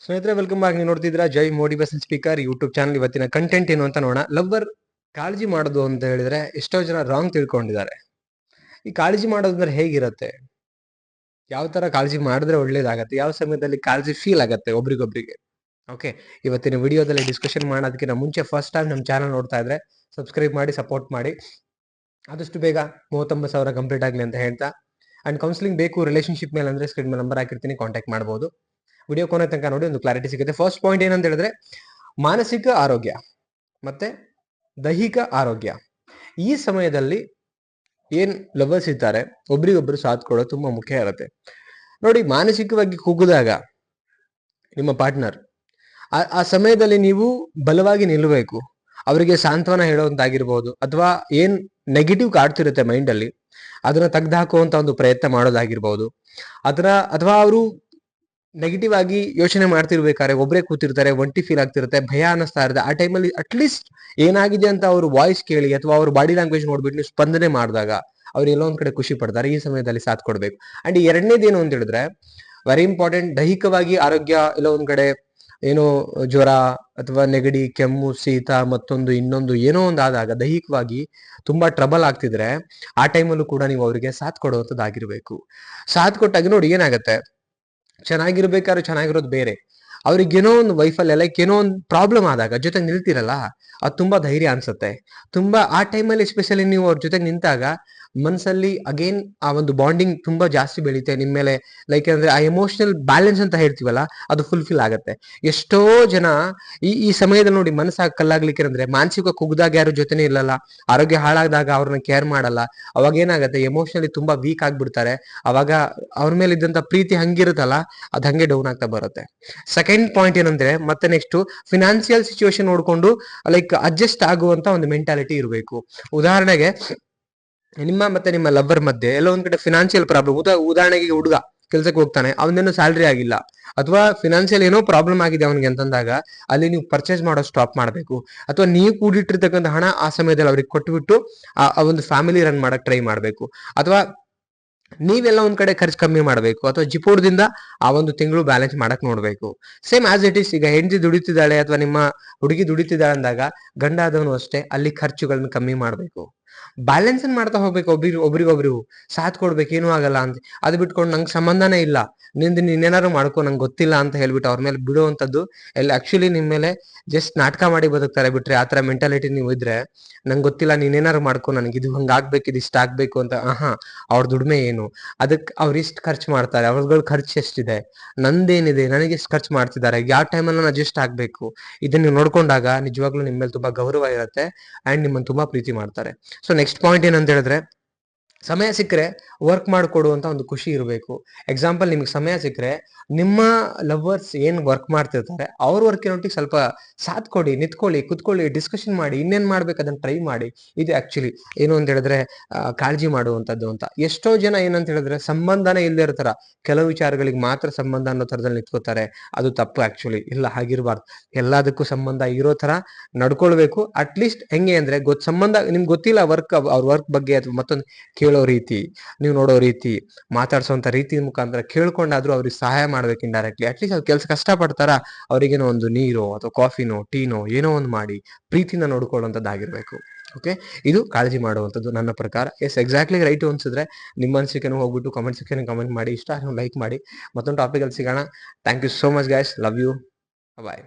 ಸ್ನೇಹಿತರೆ, welcome back. ನೀವು ನೋಡ್ತಿದ್ದೀರಾ ಜೈ ಮೋಟಿವೇಶನ್ ಸ್ಪೀಕರ್ ಯೂಟ್ಯೂಬ್ ಚಾನಲ್. ಇವತ್ತಿನ ಕಂಟೆಂಟ್ ಏನು ಅಂತ ನೋಡೋಣ. ಲವ್ವರ್ ಕಾಳಜಿ ಮಾಡೋದು ಅಂತ ಹೇಳಿದ್ರೆ ಎಷ್ಟೋ ಜನ ರಾಂಗ್ ತಿಳ್ಕೊಂಡಿದ್ದಾರೆ. ಈ ಕಾಳಜಿ ಮಾಡೋದಂದ್ರೆ ಹೇಗಿರತ್ತೆ, ಯಾವ ತರ ಕಾಳಜಿ ಮಾಡಿದ್ರೆ ಒಳ್ಳೇದಾಗತ್ತೆ, ಯಾವ ಸಮಯದಲ್ಲಿ ಕಾಳಜಿ ಫೀಲ್ ಆಗತ್ತೆ ಒಬ್ರಿಗೊಬ್ರಿಗೆ. ಓಕೆ, ಇವತ್ತಿನ ವಿಡಿಯೋದಲ್ಲಿ ಡಿಸ್ಕಷನ್ ಮಾಡೋದಕ್ಕಿಂತ ಮುಂಚೆ ಫಸ್ಟ್ ಟೈಮ್ ನಮ್ಮ ಚಾನಲ್ ನೋಡ್ತಾ ಇದ್ರೆ ಸಬ್ಸ್ಕ್ರೈಬ್ ಮಾಡಿ, ಸಪೋರ್ಟ್ ಮಾಡಿ. ಆದಷ್ಟು ಬೇಗ 39,000 ಕಂಪ್ಲೀಟ್ ಆಗಲಿ ಅಂತ ಹೇಳ್ತಾ, ಅಂಡ್ ಕೌನ್ಸಿಲಿಂಗ್ ಬೇಕು ರಿಲೇಶನ್ಶಿಪ್ ಮೇಲೆ ಅಂದ್ರೆ ಸ್ಕ್ರೀನ್ ಮೇಲೆ ನಂಬರ್ ಹಾಕಿರ್ತೀನಿ, ಕಾಂಟ್ಯಾಕ್ಟ್ ಮಾಡಬಹುದು. ವಿಡಿಯೋ ಕೊನೆ ತನಕ ನೋಡಿ, ಒಂದು ಕ್ಲಾರಿಟಿ ಸಿಗುತ್ತೆ. ಫಸ್ಟ್ ಪಾಯಿಂಟ್ ಏನಂತ ಹೇಳಿದ್ರೆ, ಮಾನಸಿಕ ಆರೋಗ್ಯ ಮತ್ತೆ ದೈಹಿಕ ಆರೋಗ್ಯ. ಈ ಸಮಯದಲ್ಲಿ ಏನ್ ಲವರ್ಸ್ ಇದ್ದಾರೆ ಒಬ್ರಿಗೊಬ್ರು ಸಾಥ್ ಕೊಡೋದು ತುಂಬಾ ಮುಖ್ಯ ಇರುತ್ತೆ. ನೋಡಿ, ಮಾನಸಿಕವಾಗಿ ಕುಗ್ಗಿದಾಗ ನಿಮ್ಮ ಪಾರ್ಟ್ನರ್ ಆ ಸಮಯದಲ್ಲಿ ನೀವು ಬಲವಾಗಿ ನಿಲ್ಲಬೇಕು. ಅವರಿಗೆ ಸಾಂತ್ವನ ಹೇಳೋದಾಗಿರ್ಬೋದು, ಅಥವಾ ಏನ್ ನೆಗೆಟಿವ್ ಕಾಡ್ತಿರುತ್ತೆ ಮೈಂಡ್ ಅಲ್ಲಿ ಅದನ್ನ ತೆಗ್ದುಹಾಕುವಂತ ಒಂದು ಪ್ರಯತ್ನ ಮಾಡೋದಾಗಿರ್ಬೋದು. ಅಥವಾ ಅವರು ನೆಗೆಟಿವ್ ಆಗಿ ಯೋಚನೆ ಮಾಡ್ತಿರ್ಬೇಕಾದ್ರೆ ಒಬ್ಬರೇ ಕೂತಿರ್ತಾರೆ, ಒಂಟಿ ಫೀಲ್ ಆಗ್ತಿರುತ್ತೆ, ಭಯ ಅನ್ನಿಸ್ತಾ ಇರುತ್ತೆ. ಆ ಟೈಮಲ್ಲಿ ಅಟ್ಲೀಸ್ಟ್ ಏನಾಗಿದೆ ಅಂತ ಅವ್ರ ವಾಯ್ಸ್ ಕೇಳಿ ಅಥವಾ ಅವ್ರ ಬಾಡಿ ಲ್ಯಾಂಗ್ವೇಜ್ ನೋಡ್ಬಿಟ್ಟು ನೀವು ಸ್ಪಂದನೆ ಮಾಡಿದಾಗ ಅವ್ರು ಎಲ್ಲೋ ಒಂದ್ ಕಡೆ ಖುಷಿ ಪಡ್ತಾರೆ. ಈ ಸಮಯದಲ್ಲಿ ಸಾಥ್ ಕೊಡ್ಬೇಕು. ಅಂಡ್ ಎರಡನೇದೇನು ಅಂತ ಹೇಳಿದ್ರೆ, ವೆರಿ ಇಂಪಾರ್ಟೆಂಟ್, ದೈಹಿಕವಾಗಿ ಆರೋಗ್ಯ. ಎಲ್ಲ ಒಂದ್ ಕಡೆ ಏನೋ ಜ್ವರ ಅಥವಾ ನೆಗಡಿ, ಕೆಮ್ಮು, ಶೀತ, ಮತ್ತೊಂದು ಇನ್ನೊಂದು ಏನೋ ಒಂದು ಆದಾಗ ದೈಹಿಕವಾಗಿ ತುಂಬಾ ಟ್ರಬಲ್ ಆಗ್ತಿದ್ರೆ ಆ ಟೈಮಲ್ಲೂ ಕೂಡ ನೀವು ಅವರಿಗೆ ಸಾಥ್ ಕೊಡುವಂಥದ್ದಾಗಿರ್ಬೇಕು. ಸಾಥ್ ಕೊಟ್ಟಾಗ ನೋಡಿ ಏನಾಗತ್ತೆ, ಚೆನ್ನಾಗಿರ್ಬೇಕಾದ್ರೆ ಚೆನ್ನಾಗಿರೋದು ಬೇರೆ, ಅವ್ರಿಗೇನೋ ಒಂದು ವೈಫಲ್ಯ, ಲೈಕ್ ಏನೋ ಒಂದು ಪ್ರಾಬ್ಲಮ್ ಆದಾಗ ಜೊತೆ ನಿಲ್ತಿರಲ್ಲ, ಅದು ತುಂಬಾ ಧೈರ್ಯ ಅನ್ಸುತ್ತೆ. ತುಂಬಾ ಆ ಟೈಮಲ್ಲಿ ಎಸ್ಪೆಷಲಿ ನೀವು ಅವ್ರ ಜೊತೆಗೆ ನಿಂತಾಗ ಮನ್ಸಲ್ಲಿ ಅಗೇನ್ ಆ ಒಂದು ಬಾಂಡಿಂಗ್ ತುಂಬಾ ಜಾಸ್ತಿ ಬೆಳೀತೆ ನಿಮ್ಮ ಮೇಲೆ. ಲೈಕ್ ಅಂದ್ರೆ ಆ ಎಮೋಷನಲ್ ಬ್ಯಾಲೆನ್ಸ್ ಅಂತ ಹೇಳ್ತೀವಲ್ಲ, ಅದು ಫುಲ್ಫಿಲ್ ಆಗುತ್ತೆ. ಎಷ್ಟೋ ಜನ ಈ ಸಮಯದಲ್ಲಿ ನೋಡಿ ಮನಸ್ಸಾಗ ಕಲ್ಲಾಗ್ಲಿಕ್ಕೆ ಅಂದ್ರೆ ಮಾನಸಿಕ ಕುಗ್ದಾಗ ಯಾರು ಜೊತೆನೇ ಇಲ್ಲಲ್ಲ, ಆರೋಗ್ಯ ಹಾಳಾದಾಗ ಅವ್ರನ್ನ ಕೇರ್ ಮಾಡಲ್ಲ. ಅವಾಗ ಏನಾಗುತ್ತೆ, ಎಮೋಷನಲಿ ತುಂಬಾ ವೀಕ್ ಆಗ್ಬಿಡ್ತಾರೆ. ಅವಾಗ ಅವ್ರ ಮೇಲೆ ಇದ್ದಂತ ಪ್ರೀತಿ ಹಂಗಿರುತ್ತಲ್ಲ, ಅದು ಹಂಗೆ ಡೌನ್ ಆಗ್ತಾ ಬರುತ್ತೆ. ಸೆಕೆಂಡ್ ಪಾಯಿಂಟ್ ಏನಂದ್ರೆ, ಮತ್ತೆ ನೆಕ್ಸ್ಟ್ ಫಿನಾನ್ಸಿಯಲ್ ಸಿಚುವೇಶನ್ ನೋಡ್ಕೊಂಡು ಲೈಕ್ ಅಡ್ಜಸ್ಟ್ ಆಗುವಂತ ಒಂದು ಮೆಂಟಾಲಿಟಿ ಇರಬೇಕು. ಉದಾಹರಣೆಗೆ, ನಿಮ್ಮ ಲವರ್ ಮಧ್ಯೆ ಎಲ್ಲೋ ಒಂದ್ ಕಡೆ ಫಿನಾನ್ಷಿಯಲ್ ಪ್ರಾಬ್ಲಮ್, ಉದಾಹರಣೆಗೆ ಹುಡುಗ ಕೆಲ್ಸಕ್ಕೆ ಹೋಗ್ತಾನೆ, ಅವನೇನು ಸ್ಯಾಲ್ರಿ ಆಗಿಲ್ಲ, ಅಥವಾ ಫಿನಾನ್ಷಿಯಲ್ ಏನೋ ಪ್ರಾಬ್ಲಮ್ ಆಗಿದೆ ಅವನಿಗೆ ಅಂತಂದಾಗ ಅಲ್ಲಿ ನೀವು ಪರ್ಚೇಸ್ ಮಾಡೋ ಸ್ಟಾಪ್ ಮಾಡಬೇಕು. ಅಥವಾ ನೀವು ಕೂಡಿಟ್ಟಿರ್ತಕ್ಕಂಥ ಹಣ ಆ ಸಮಯದಲ್ಲಿ ಅವ್ರಿಗೆ ಕೊಟ್ಬಿಟ್ಟು ಆ ಒಂದು ಫ್ಯಾಮಿಲಿ ರನ್ ಮಾಡಕ್ ಟ್ರೈ ಮಾಡಬೇಕು. ಅಥವಾ ನೀವೆಲ್ಲ ಒಂದ್ ಕಡೆ ಖರ್ಚು ಕಮ್ಮಿ ಮಾಡಬೇಕು, ಅಥವಾ ಜಿಪೋರ್ದಿಂದ ಆ ಒಂದು ತಿಂಗಳು ಬ್ಯಾಲೆನ್ಸ್ ಮಾಡಕ್ ನೋಡ್ಬೇಕು. ಸೇಮ್ ಆಸ್ ಇಟ್ ಈಸ್, ಈಗ ಹೆಂಡತಿ ದುಡಿತಿದ್ದಾಳೆ ಅಥವಾ ನಿಮ್ಮ ಹುಡುಗಿ ದುಡಿತಿದ್ದಾಳೆ ಅಂದಾಗ ಗಂಡ ಆದವನು ಅಷ್ಟೇ ಅಲ್ಲಿ ಖರ್ಚುಗಳನ್ನ ಕಮ್ಮಿ ಮಾಡ್ಬೇಕು. ಬ್ಯಾಲೆನ್ಸ್ ಮಾಡ್ತಾ ಹೋಗ್ಬೇಕು, ಒಬ್ರಿಗೊಬ್ರಿಗೂ ಸಾಥ್ ಕೊಡ್ಬೇಕು, ಏನೂ ಆಗಲ್ಲ ಅಂತ. ಅದು ಬಿಟ್ಕೊಂಡು ನಂಗೆ ಸಂಬಂಧನೇ ಇಲ್ಲ, ನೀನೇನಾದ್ರು ಮಾಡ್ಕೊ, ನಂಗೆ ಗೊತ್ತಿಲ್ಲ ಅಂತ ಹೇಳ್ಬಿಟ್ಟು ಅವ್ರ ಮೇಲೆ ಬಿಡುವಂಥದ್ದು ಎಲ್ಲ ಆಕ್ಚುಲಿ ನಿಮ್ಮ ಮೇಲೆ ಜಸ್ಟ್ ನಾಟಕ ಮಾಡಿ ಬದುಕ್ತಾರೆ ಬಿಟ್ರೆ. ಆತರ ಮೆಂಟಾಲಿಟಿ ನೀವು ಇದ್ರೆ, ನಂಗೆ ಗೊತ್ತಿಲ್ಲ, ನೀನೇನಾದ್ರು ಮಾಡ್ಕೊ, ನನಗೆ ಇದು ಹಂಗಾಗ್ಬೇಕು, ಇದು ಇಷ್ಟ ಆಗ್ಬೇಕು ಅಂತ. ಅವ್ರ ದುಡಿಮೆ ಏನು, ಅದಕ್ಕೆ ಅವ್ರು ಇಷ್ಟು ಖರ್ಚು ಮಾಡ್ತಾರೆ, ಅವ್ರಗಳ ಖರ್ಚು ಎಷ್ಟಿದೆ, ನಂದೇನಿದೆ, ನನಗೆ ಎಷ್ಟು ಖರ್ಚು ಮಾಡ್ತಿದ್ದಾರೆ, ಯಾವ ಟೈಮಲ್ಲಿ ನಾನು ಅಡ್ಜಸ್ಟ್ ಆಗ್ಬೇಕು, ಇದನ್ನ ನೀವು ನೋಡ್ಕೊಂಡಾಗ ನಿಜವಾಗ್ಲೂ ನಿಮ್ಮ ಮೇಲೆ ತುಂಬಾ ಗೌರವ ಇರುತ್ತೆ ಅಂಡ್ ನಿಮ್ಮನ್ನು ತುಂಬಾ ಪ್ರೀತಿ ಮಾಡ್ತಾರೆ. ಸೊ ನೆಕ್ಸ್ಟ್ ಪಾಯಿಂಟ್ ಏನಂತ ಹೇಳಿದ್ರೆ, ಸಮಯ ಸಿಕ್ಕರೆ ವರ್ಕ್ ಮಾಡಿಕೊಡುವಂತ ಒಂದು ಖುಷಿ ಇರಬೇಕು. ಎಕ್ಸಾಂಪಲ್, ನಿಮ್ಗೆ ಸಮಯ ಸಿಕ್ಕರೆ ನಿಮ್ಮ ಲವರ್ಸ್ ಏನ್ ವರ್ಕ್ ಮಾಡ್ತಿರ್ತಾರೆ ಅವ್ರ ವರ್ಕಿನೊಟ್ಟಿಗೆ ಸ್ವಲ್ಪ ಸಾಥ್ ಕೊಡಿ, ನಿಂತ್ಕೊಳ್ಳಿ, ಕುತ್ಕೊಳ್ಳಿ, ಡಿಸ್ಕಷನ್ ಮಾಡಿ, ಇನ್ನೇನ್ ಮಾಡ್ಬೇಕು ಅದನ್ನ ಟ್ರೈ ಮಾಡಿ. ಇದು ಆಕ್ಚುಲಿ ಏನು ಅಂತ ಹೇಳಿದ್ರೆ ಕಾಳಜಿ ಮಾಡುವಂತದ್ದು ಅಂತ. ಎಷ್ಟೋ ಜನ ಏನಂತ ಹೇಳಿದ್ರೆ ಸಂಬಂಧನೇ ಇಲ್ಲದೆ ಇರ್ತಾರ, ಕೆಲವು ವಿಚಾರಗಳಿಗೆ ಮಾತ್ರ ಸಂಬಂಧ ಅನ್ನೋ ತರದಲ್ಲಿ ನಿಂತ್ಕೋತಾರೆ. ಅದು ತಪ್ಪು ಆಕ್ಚುಲಿ. ಇಲ್ಲ, ಹಾಗಿರ್ಬಾರ್ದು. ಎಲ್ಲದಕ್ಕೂ ಸಂಬಂಧ ಇರೋ ತರ ನಡ್ಕೊಳ್ಬೇಕು. ಅಟ್ಲೀಸ್ಟ್ ಹೆಂಗೆ ಅಂದ್ರೆ, ಸಂಬಂಧ ನಿಮ್ಗೆ ಗೊತ್ತಿಲ್ಲ ಅವ್ರ ವರ್ಕ್ ಬಗ್ಗೆ ಅಥವಾ ಮತ್ತೊಂದು ಕೇಳೋ ರೀತಿ, ನೀವು ನೋಡೋ ರೀತಿ, ಮಾತಾಡ್ಸೋಂತ ರೀತಿ ಮುಖಾಂತರ ಕೇಳ್ಕೊಂಡಾದ್ರೂ ಅವ್ರಿಗೆ ಸಹಾಯ ಮಾಡ್ಬೇಕು ಇಂಡೈರೆಕ್ಟ್ಲಿ. ಅಟ್ಲೀಸ್ಟ್ ಅವ್ರು ಕೆಲಸ ಕಷ್ಟ ಪಡ್ತಾರ, ಅವ್ರಿಗೇನೋ ಒಂದು ನೀರೋ ಅಥವಾ ಕಾಫಿನೋ ಟೀನೋ ಏನೋ ಒಂದು ಮಾಡಿ ಪ್ರೀತಿನ ನೋಡ್ಕೊಳ್ಳೋಂಥದ್ದಾಗಿರ್ಬೇಕು. ಓಕೆ, ಇದು ಕಾಳಜಿ ಮಾಡುವಂಥದ್ದು ನನ್ನ ಪ್ರಕಾರ. ಎಸ್, ಎಕ್ಸಾಕ್ಟ್ಲಿ ರೈಟ್ ಅನ್ಸಿದ್ರೆ ನಿಮ್ಮ ಅನಿಸಿಕೆನೂ ಹೋಗ್ಬಿಟ್ಟು ಕಾಮೆಂಟ್ ಸೆಕ್ಷನ್ ಕಮೆಂಟ್ ಮಾಡಿ, ಇಷ್ಟ ಲೈಕ್ ಮಾಡಿ. ಮತ್ತೊಂದು ಟಾಪಿಕ್ ಅಲ್ಲಿ ಸಿಗೋಣ. Thank you so much guys, love you, bye.